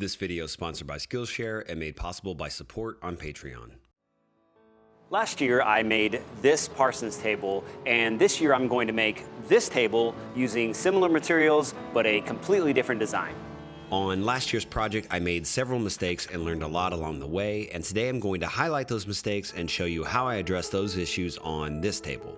This video is sponsored by SKILLSHARE and made possible by support on Patreon. Last year I made this Parsons table, and this year I'm going to make this table using similar materials but a completely different design. On last year's project, I made several mistakes and learned a lot along the way, and today I'm going to highlight those mistakes and show you how I address those issues on this table.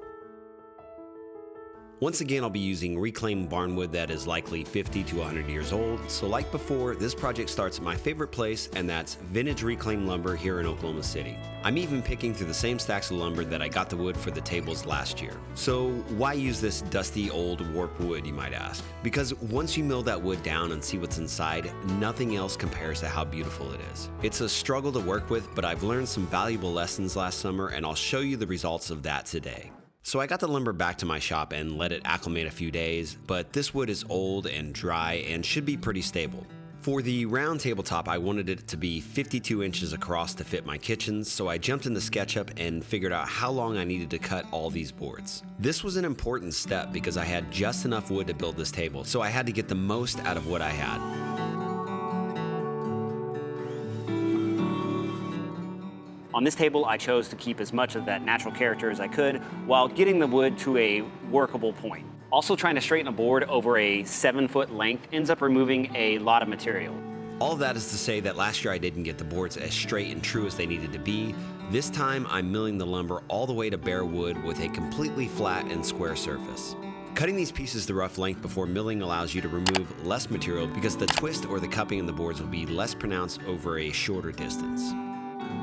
Once again, I'll be using reclaimed barnwood that is likely 50 to 100 years old. So like before, this project starts at my favorite place, and that's Vintage Reclaimed Lumber here in Oklahoma City. I'm even picking through the same stacks of lumber that I got the wood for the tables last year. So why use this dusty old warped wood, you might ask? Because once you mill that wood down and see what's inside, nothing else compares to how beautiful it is. It's a struggle to work with, but I've learned some valuable lessons last summer, and I'll show you the results of that today. So I got the lumber back to my shop and let it acclimate a few days, but this wood is old and dry and should be pretty stable. For the round tabletop, I wanted it to be 52 inches across to fit my kitchens, so I jumped into SketchUp and figured out how long I needed to cut all these boards. This was an important step because I had just enough wood to build this table, so I had to get the most out of what I had. On this table, I chose to keep as much of that natural character as I could while getting the wood to a workable point. Also, trying to straighten a board over a 7-foot length ends up removing a lot of material. All of that is to say that last year I didn't get the boards as straight and true as they needed to be. This time I'm milling the lumber all the way to bare wood with a completely flat and square surface. Cutting these pieces the rough length before milling allows you to remove less material because the twist or the cupping in the boards will be less pronounced over a shorter distance.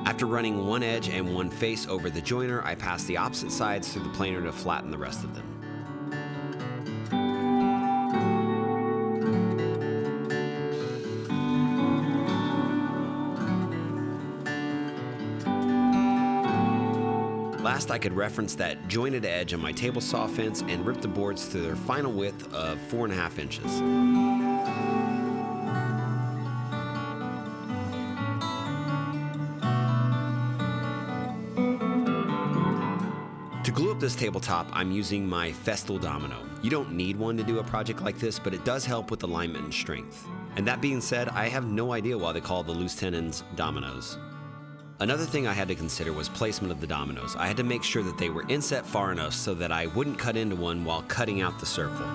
After running one edge and one face over the joiner, I pass the opposite sides through the planer to flatten the rest of them. Last, I could reference that jointed edge on my table saw fence and rip the boards to their final width of 4.5 inches. To glue up this tabletop, I'm using my Festal domino. You don't need one to do a project like this, but it does help with alignment and strength. And that being said, I have no idea why they call the loose tenons dominoes. Another thing I had to consider was placement of the dominoes. I had to make sure that they were inset far enough so that I wouldn't cut into one while cutting out the circle.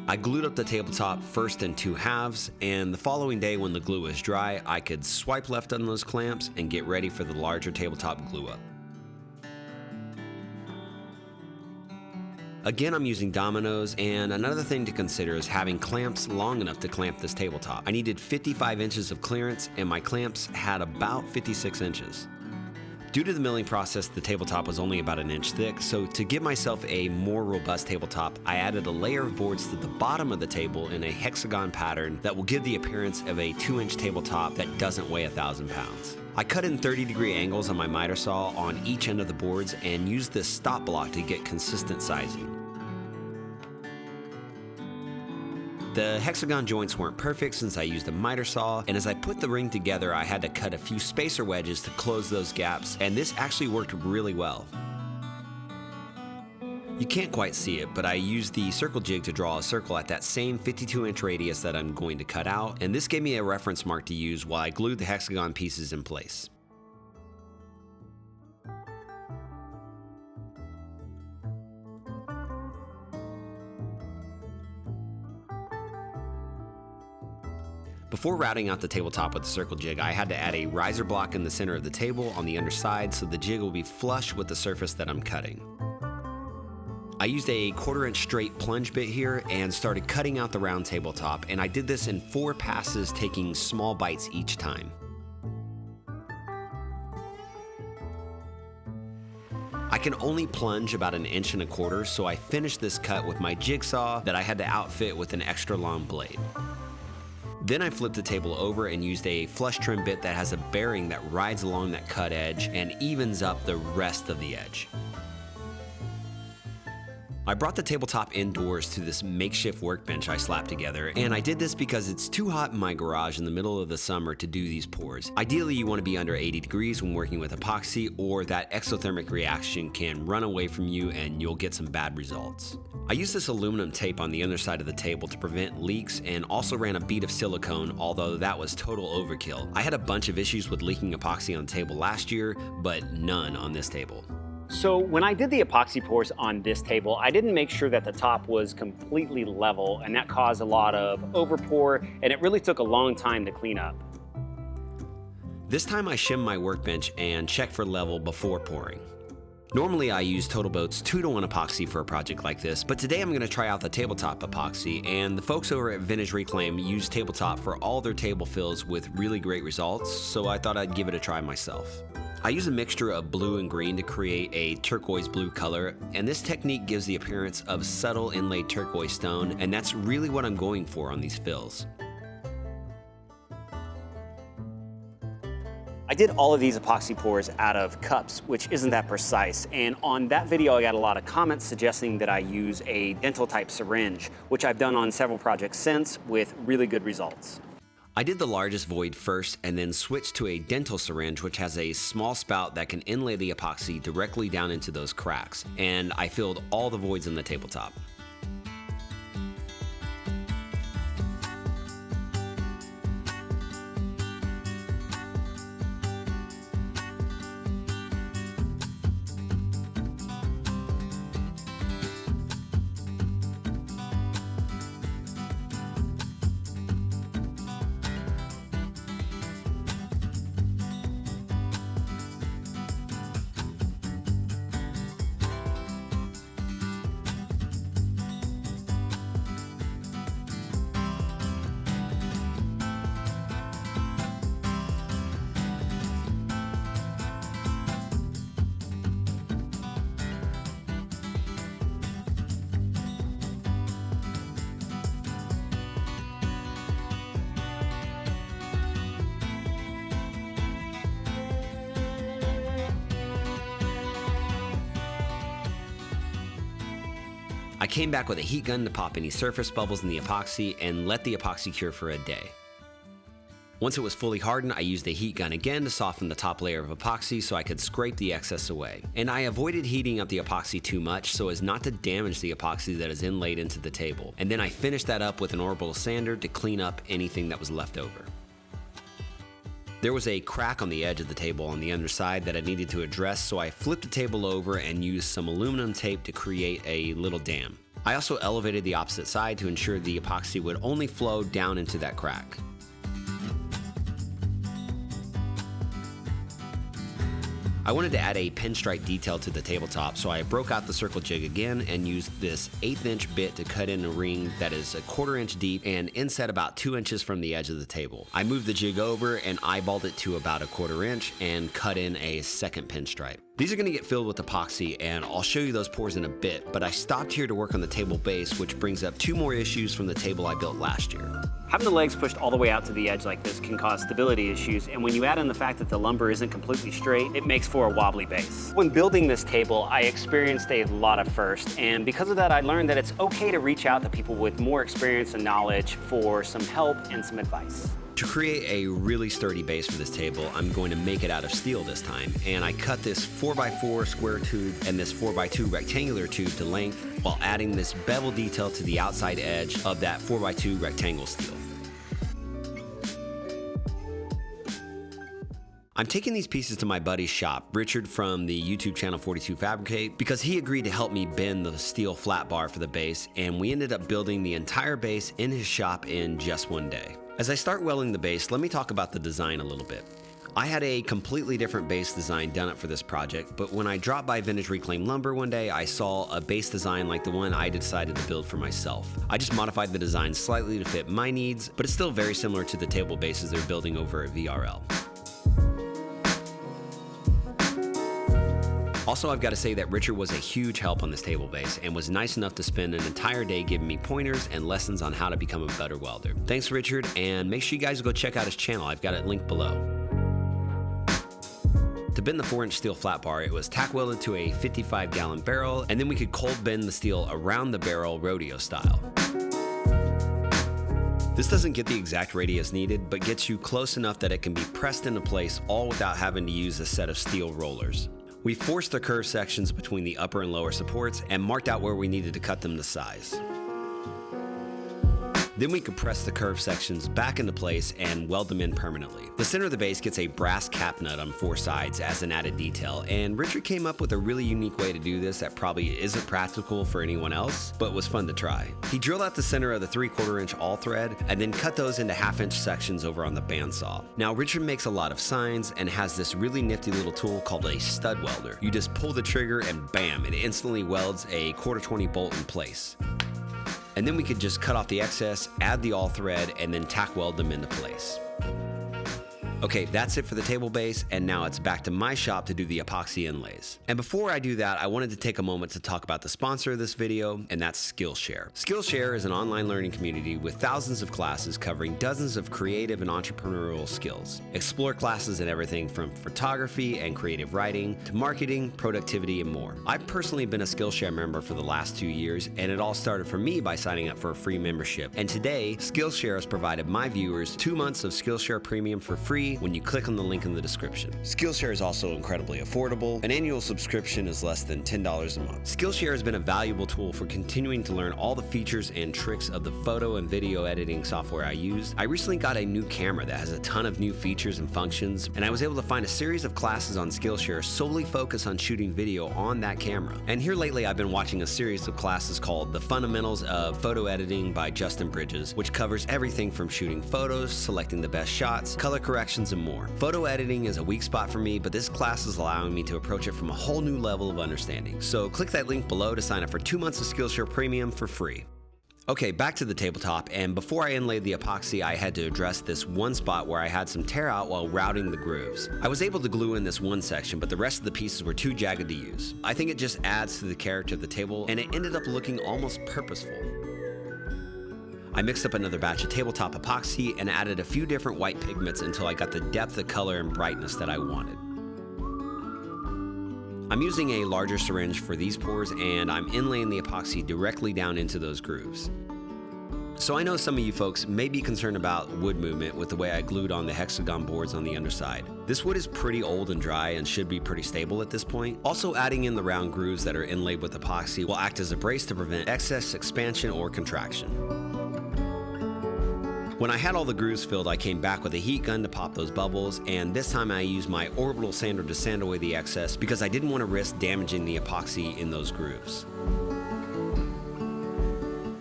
I glued up the tabletop first in 2 halves, and the following day when the glue was dry, I could swipe left on those clamps and get ready for the larger tabletop glue up. Again, I'm using dominoes, and another thing to consider is having clamps long enough to clamp this tabletop. I needed 55 inches of clearance, and my clamps had about 56 inches. Due to the milling process, the tabletop was only about 1 inch thick, so to give myself a more robust tabletop, I added a layer of boards to the bottom of the table in a hexagon pattern that will give the appearance of a 2-inch tabletop that doesn't weigh 1,000 pounds. I cut in 30-degree angles on my miter saw on each end of the boards and used this stop block to get consistent sizing. The hexagon joints weren't perfect since I used a miter saw, and as I put the ring together, I had to cut a few spacer wedges to close those gaps, and this actually worked really well. You can't quite see it, but I used the circle jig to draw a circle at that same 52-inch radius that I'm going to cut out, and this gave me a reference mark to use while I glued the hexagon pieces in place. Before routing out the tabletop with the circle jig, I had to add a riser block in the center of the table on the underside so the jig will be flush with the surface that I'm cutting. I used a 1/4 inch straight plunge bit here and started cutting out the round tabletop, and I did this in 4 passes, taking small bites each time. I can only plunge about 1.25 inches, so I finished this cut with my jigsaw that I had to outfit with an extra long blade. Then I flipped the table over and used a flush trim bit that has a bearing that rides along that cut edge and evens up the rest of the edge. I brought the tabletop indoors to this makeshift workbench I slapped together, and I did this because it's too hot in my garage in the middle of the summer to do these pours. Ideally, you want to be under 80 degrees when working with epoxy, or that exothermic reaction can run away from you and you'll get some bad results. I used this aluminum tape on the underside of the table to prevent leaks and also ran a bead of silicone, although that was total overkill. I had a bunch of issues with leaking epoxy on the table last year, but none on this table. So when I did the epoxy pours on this table, I didn't make sure that the top was completely level, and that caused a lot of overpour, and it really took a long time to clean up. This time I shimmed my workbench and checked for level before pouring. Normally I use Total Boat's 2-to-1 epoxy for a project like this, but today I'm going to try out the tabletop epoxy, and the folks over at Vintage Reclaim use tabletop for all their table fills with really great results, so I thought I'd give it a try myself. I use a mixture of blue and green to create a turquoise blue color, and this technique gives the appearance of subtle inlaid turquoise stone, and that's really what I'm going for on these fills. I did all of these epoxy pours out of cups, which isn't that precise, and on that video I got a lot of comments suggesting that I use a dental type syringe, which I've done on several projects since with really good results. I did the largest void first and then switched to a dental syringe, which has a small spout that can inlay the epoxy directly down into those cracks, and I filled all the voids in the tabletop. I came back with a heat gun to pop any surface bubbles in the epoxy and let the epoxy cure for a day. Once it was fully hardened, I used the heat gun again to soften the top layer of epoxy so I could scrape the excess away. And I avoided heating up the epoxy too much so as not to damage the epoxy that is inlaid into the table. And then I finished that up with an orbital sander to clean up anything that was left over. There was a crack on the edge of the table on the underside that I needed to address, so I flipped the table over and used some aluminum tape to create a little dam. I also elevated the opposite side to ensure the epoxy would only flow down into that crack. I wanted to add a pinstripe detail to the tabletop, so I broke out the circle jig again and used this 1/8 inch bit to cut in a ring that is 1/4 inch deep and inset about 2 inches from the edge of the table. I moved the jig over and eyeballed it to about 1/4 inch and cut in a second pinstripe. These are going to get filled with epoxy, and I'll show you those pours in a bit, but I stopped here to work on the table base, which brings up 2 more issues from the table I built last year. Having the legs pushed all the way out to the edge like this can cause stability issues, and when you add in the fact that the lumber isn't completely straight, it makes for a wobbly base. When building this table, I experienced a lot of firsts, and because of that, I learned that it's okay to reach out to people with more experience and knowledge for some help and some advice. To create a really sturdy base for this table, I'm going to make it out of steel this time, and I cut this 4x4 square tube and this 4x2 rectangular tube to length while adding this bevel detail to the outside edge of that 4x2 rectangle steel. I'm taking these pieces to my buddy's shop, Richard from the YouTube channel 42 Fabricate, because he agreed to help me bend the steel flat bar for the base, and we ended up building the entire base in his shop in just one day. As I start welding the base, let me talk about the design a little bit. I had a completely different base design done up for this project, but when I dropped by Vintage Reclaim Lumber one day, I saw a base design like the one I decided to build for myself. I just modified the design slightly to fit my needs, but it's still very similar to the table bases they're building over at VRL. Also, I've got to say that Richard was a huge help on this table base and was nice enough to spend an entire day giving me pointers and lessons on how to become a better welder. Thanks, Richard, and make sure you guys go check out his channel. I've got it linked below. To bend the 4-inch steel flat bar, it was tack welded to a 55-gallon barrel, and then we could cold bend the steel around the barrel rodeo style. This doesn't get the exact radius needed, but gets you close enough that it can be pressed into place, all without having to use a set of steel rollers. We forced the curved sections between the upper and lower supports and marked out where we needed to cut them to size. Then we could press the curved sections back into place and weld them in permanently. The center of the base gets a brass cap nut on 4 sides as an added detail, and Richard came up with a really unique way to do this that probably isn't practical for anyone else, but was fun to try. He drilled out the center of the 3/4 inch all thread and then cut those into 1/2 inch sections over on the bandsaw. Now Richard makes a lot of signs and has this really nifty little tool called a stud welder. You just pull the trigger and bam, it instantly welds a 1/4-20 bolt in place. And then we could just cut off the excess, add the all thread, and then tack weld them into place. Okay, that's it for the table base, and now it's back to my shop to do the epoxy inlays. And before I do that, I wanted to take a moment to talk about the sponsor of this video, and that's SKILLSHARE. SKILLSHARE is an online learning community with thousands of classes covering dozens of creative and entrepreneurial skills. Explore classes in everything from photography and creative writing to marketing, productivity, and more. I've personally been a SKILLSHARE member for the last 2 years, and it all started for me by signing up for a free membership. And today, SKILLSHARE has provided my viewers 2 months of SKILLSHARE Premium for free when you click on the link in the description. SKILLSHARE is also incredibly affordable. An annual subscription is less than $10 a month. SKILLSHARE has been a valuable tool for continuing to learn all the features and tricks of the photo and video editing software I use. I recently got a new camera that has a ton of new features and functions, and I was able to find a series of classes on SKILLSHARE solely focused on shooting video on that camera. And here lately I've been watching a series of classes called The Fundamentals of Photo Editing by Justin Bridges, which covers everything from shooting photos, selecting the best shots, color corrections, and more. Photo editing is a weak spot for me, but this class is allowing me to approach it from a whole new level of understanding. So click that link below to sign up for 2 months of SKILLSHARE Premium for free. Okay, back to the tabletop, and before I inlaid the epoxy, I had to address this one spot where I had some tear out while routing the grooves. I was able to glue in this one section, but the rest of the pieces were too jagged to use. I think it just adds to the character of the table, and it ended up looking almost purposeful. I mixed up another batch of tabletop epoxy and added a few different white pigments until I got the depth of color and brightness that I wanted. I'm using a larger syringe for these pours, and I'm inlaying the epoxy directly down into those grooves. So I know some of you folks may be concerned about wood movement with the way I glued on the hexagon boards on the underside. This wood is pretty old and dry and should be pretty stable at this point. Also, adding in the round grooves that are inlaid with epoxy will act as a brace to prevent excess expansion or contraction. When I had all the grooves filled, I came back with a heat gun to pop those bubbles, and this time I used my orbital sander to sand away the excess because I didn't want to risk damaging the epoxy in those grooves.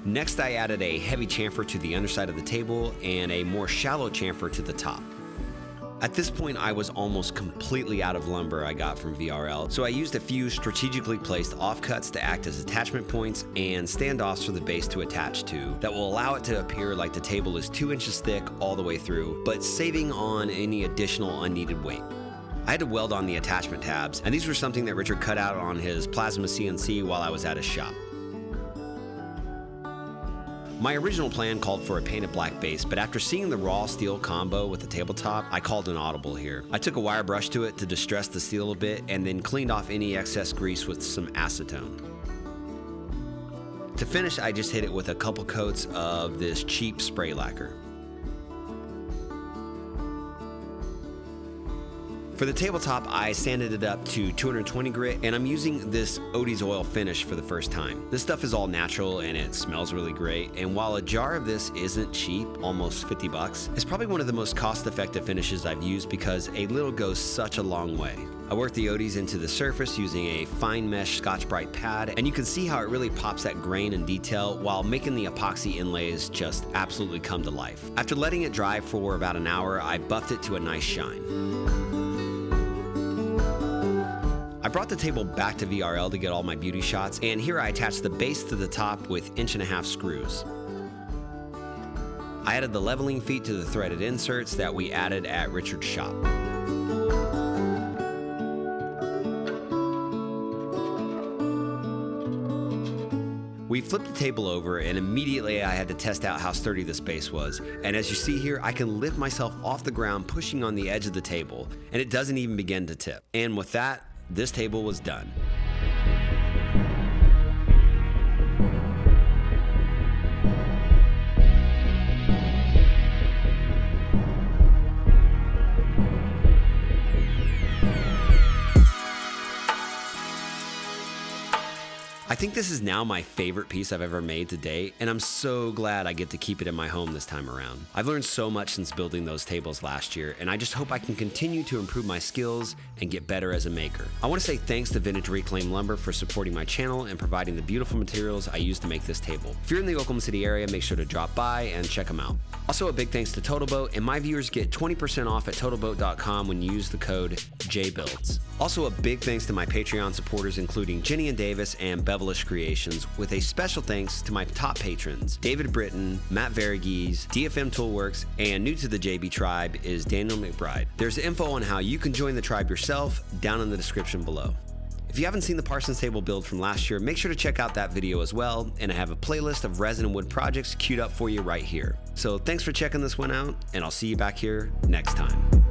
Next, I added a heavy chamfer to the underside of the table and a more shallow chamfer to the top. At this point, I was almost completely out of lumber I got from VRL, so I used a few strategically placed offcuts to act as attachment points and standoffs for the base to attach to that will allow it to appear like the table is 2 inches thick all the way through, but saving on any additional unneeded weight. I had to weld on the attachment tabs, and these were something that Richard cut out on his plasma CNC while I was at his shop. My original plan called for a painted black base, but after seeing the raw steel combo with the tabletop, I called an audible here. I took a wire brush to it to distress the steel a bit and then cleaned off any excess grease with some acetone. To finish, I just hit it with a couple coats of this cheap spray lacquer. For the tabletop, I sanded it up to 220 grit, and I'm using this Odie's oil finish for the first time. This stuff is all natural and it smells really great, and while a jar of this isn't cheap, almost 50 bucks, it's probably one of the most cost-effective finishes I've used because a little goes such a long way. I worked the Odie's into the surface using a fine mesh Scotch-Brite pad, and you can see how it really pops that grain and detail while making the epoxy inlays just absolutely come to life. After letting it dry for about an hour, I buffed it to a nice shine. I brought the table back to VRL to get all my beauty shots, and here I attached the base to the top with 1.5-inch screws. I added the leveling feet to the threaded inserts that we added at Richard's shop. We We flipped the table over and immediately I had to test out how sturdy this base was. And as you see here, I can lift myself off the ground pushing on the edge of the table and it doesn't even begin to tip. And with that, this table was done. I think this is now my favorite piece I've ever made to date, and I'm so glad I get to keep it in my home this time around. I've learned so much since building those tables last year, and I just hope I can continue to improve my skills and get better as a maker. I want to say thanks to Vintage Reclaimed Lumber for supporting my channel and providing the beautiful materials I use to make this table. If you're in the Oklahoma City area, make sure to drop by and check them out. Also, a big thanks to Total Boat, and my viewers get 20% off at TotalBoat.com when you use the code JBuilds. Also, a big thanks to my Patreon supporters, including Jenny and Davis and Bevelish Creations, with a special thanks to my top patrons, David Britton, Matt Varughese, DFM Toolworks, and new to the JB tribe is Daniel McBride. There's info on how you can join the tribe yourself down in the description below. If you haven't seen the Parsons table build from last year, make sure to check out that video as well, and I have a playlist of resin and wood projects queued up for you right here. So thanks for checking this one out, and I'll see you back here next time.